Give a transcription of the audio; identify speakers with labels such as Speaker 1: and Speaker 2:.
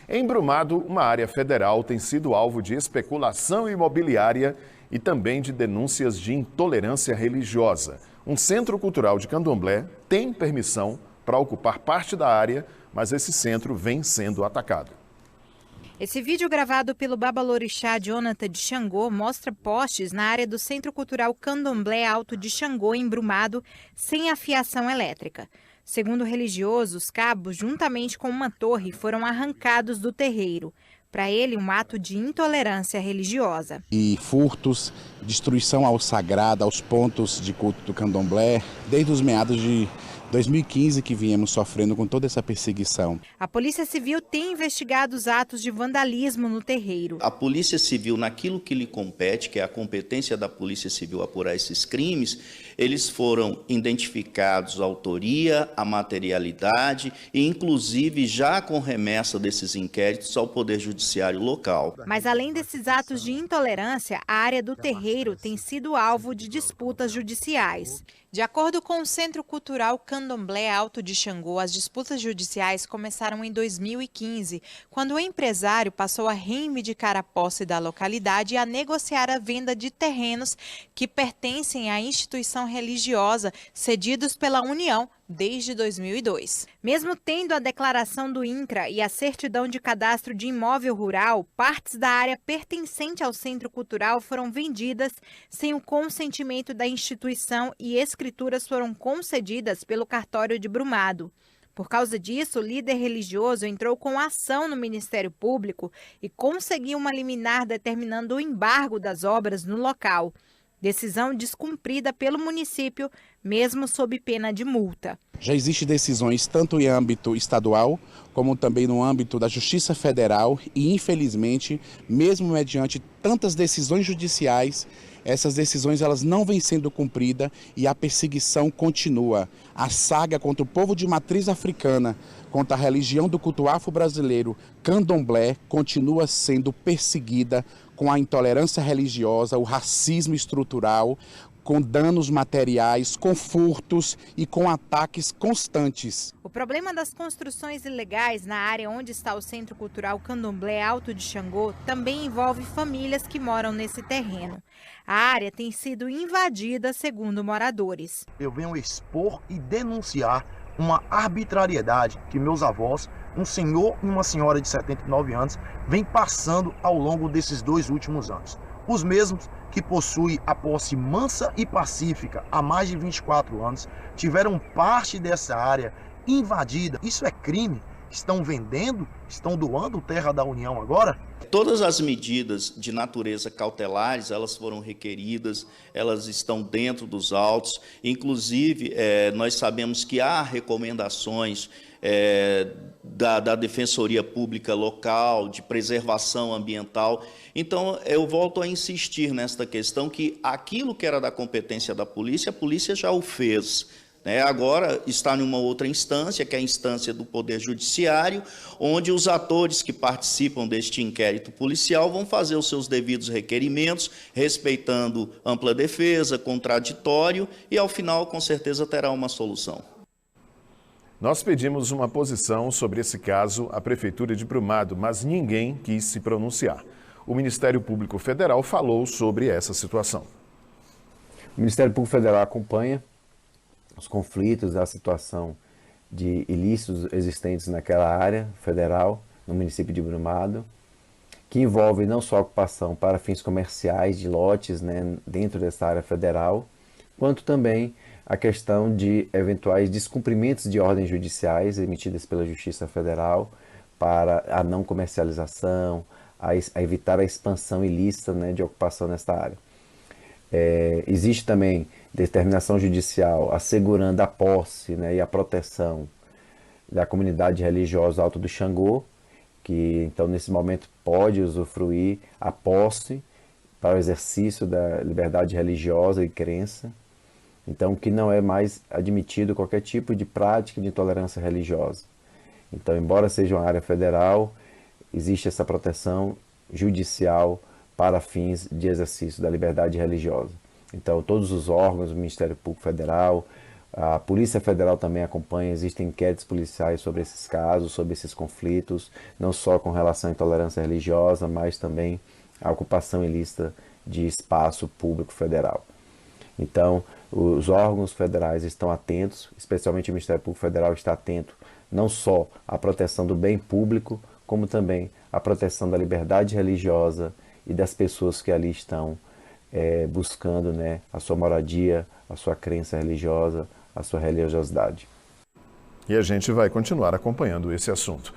Speaker 1: Em Brumado, uma área federal tem sido alvo de especulação imobiliária e também de denúncias de intolerância religiosa. Um centro cultural de Candomblé tem permissão para ocupar parte da área, mas esse centro vem sendo atacado.
Speaker 2: Esse vídeo gravado pelo babalorixá Jonathan de Xangô mostra postes na área do Centro Cultural Candomblé Alto de Xangô, em Brumado, sem a fiação elétrica. Segundo o religioso, os cabos, juntamente com uma torre, foram arrancados do terreiro. Para ele, um ato de intolerância religiosa.
Speaker 3: E furtos, destruição ao sagrado, aos pontos de culto do candomblé, desde os meados de 2015 que viemos sofrendo com toda essa perseguição.
Speaker 2: A Polícia Civil tem investigado os atos de vandalismo no terreiro.
Speaker 4: A Polícia Civil, naquilo que lhe compete, que é a competência da Polícia Civil apurar esses crimes, eles foram identificados a autoria, a materialidade e, inclusive, já com remessa desses inquéritos ao Poder Judiciário local.
Speaker 2: Mas, além desses atos de intolerância, a área do terreiro tem sido alvo de disputas judiciais. De acordo com o Centro Cultural Candomblé Alto de Xangô, as disputas judiciais começaram em 2015, quando o empresário passou a reivindicar a posse da localidade e a negociar a venda de terrenos que pertencem à instituição religiosa, cedidos pela União desde 2002. Mesmo tendo a declaração do INCRA e a certidão de cadastro de imóvel rural, partes da área pertencente ao Centro Cultural foram vendidas sem o consentimento da instituição e escrituras foram concedidas pelo cartório de Brumado. Por causa disso, o líder religioso entrou com ação no Ministério Público e conseguiu uma liminar determinando o embargo das obras no local. Decisão descumprida pelo município, mesmo sob pena de multa.
Speaker 3: Já existem decisões tanto em âmbito estadual, como também no âmbito da Justiça Federal e, infelizmente, mesmo mediante tantas decisões judiciais, essas decisões elas não vêm sendo cumpridas e a perseguição continua. A saga contra o povo de matriz africana, contra a religião do culto afro-brasileiro, candomblé, continua sendo perseguida com a intolerância religiosa, o racismo estrutural, com danos materiais, com furtos e com ataques constantes.
Speaker 2: O problema das construções ilegais na área onde está o Centro Cultural Candomblé Alto de Xangô também envolve famílias que moram nesse terreno. A área tem sido invadida, segundo moradores.
Speaker 5: Eu venho expor e denunciar uma arbitrariedade que meus avós, um senhor e uma senhora de 79 anos, vem passando ao longo desses 2 últimos anos. Os mesmos que possuem a posse mansa e pacífica há mais de 24 anos, tiveram parte dessa área invadida. Isso é crime? Estão vendendo? Estão doando terra da União agora?
Speaker 4: Todas as medidas de natureza cautelares, elas foram requeridas, elas estão dentro dos autos. Inclusive, nós sabemos que há recomendações da Defensoria Pública Local, de preservação ambiental. Então, eu volto a insistir nesta questão que aquilo que era da competência da polícia, a polícia já o fez. Agora está numa outra instância, que é a instância do Poder Judiciário, onde os atores que participam deste inquérito policial vão fazer os seus devidos requerimentos, respeitando ampla defesa, contraditório, e ao final, com certeza, terá uma solução.
Speaker 1: Nós pedimos uma posição sobre esse caso à Prefeitura de Brumado, mas ninguém quis se pronunciar. O Ministério Público Federal falou sobre essa situação.
Speaker 6: O Ministério Público Federal acompanha os conflitos, a situação de ilícitos existentes naquela área federal, no município de Brumado, que envolve não só a ocupação para fins comerciais de lotes, dentro dessa área federal, quanto também a questão de eventuais descumprimentos de ordens judiciais emitidas pela Justiça Federal para a não comercialização, a evitar a expansão ilícita de ocupação nesta área. Existe também determinação judicial assegurando a posse e a proteção da comunidade religiosa Alto do Xangô, que então nesse momento pode usufruir a posse para o exercício da liberdade religiosa e crença. Então que não é mais admitido qualquer tipo de prática de intolerância religiosa. Então, embora seja uma área federal, existe essa proteção judicial para fins de exercício da liberdade religiosa. Então, todos os órgãos do Ministério Público Federal, A Polícia Federal também acompanha, existem inquéritos policiais sobre esses casos, sobre esses conflitos, não só com relação à intolerância religiosa, mas também a ocupação ilícita de espaço público federal. Então, os órgãos federais estão atentos, especialmente o Ministério Público Federal está atento não só à proteção do bem público, como também à proteção da liberdade religiosa e das pessoas que ali estão buscando, né, a sua moradia, a sua crença religiosa, a sua religiosidade.
Speaker 1: E a gente vai continuar acompanhando esse assunto.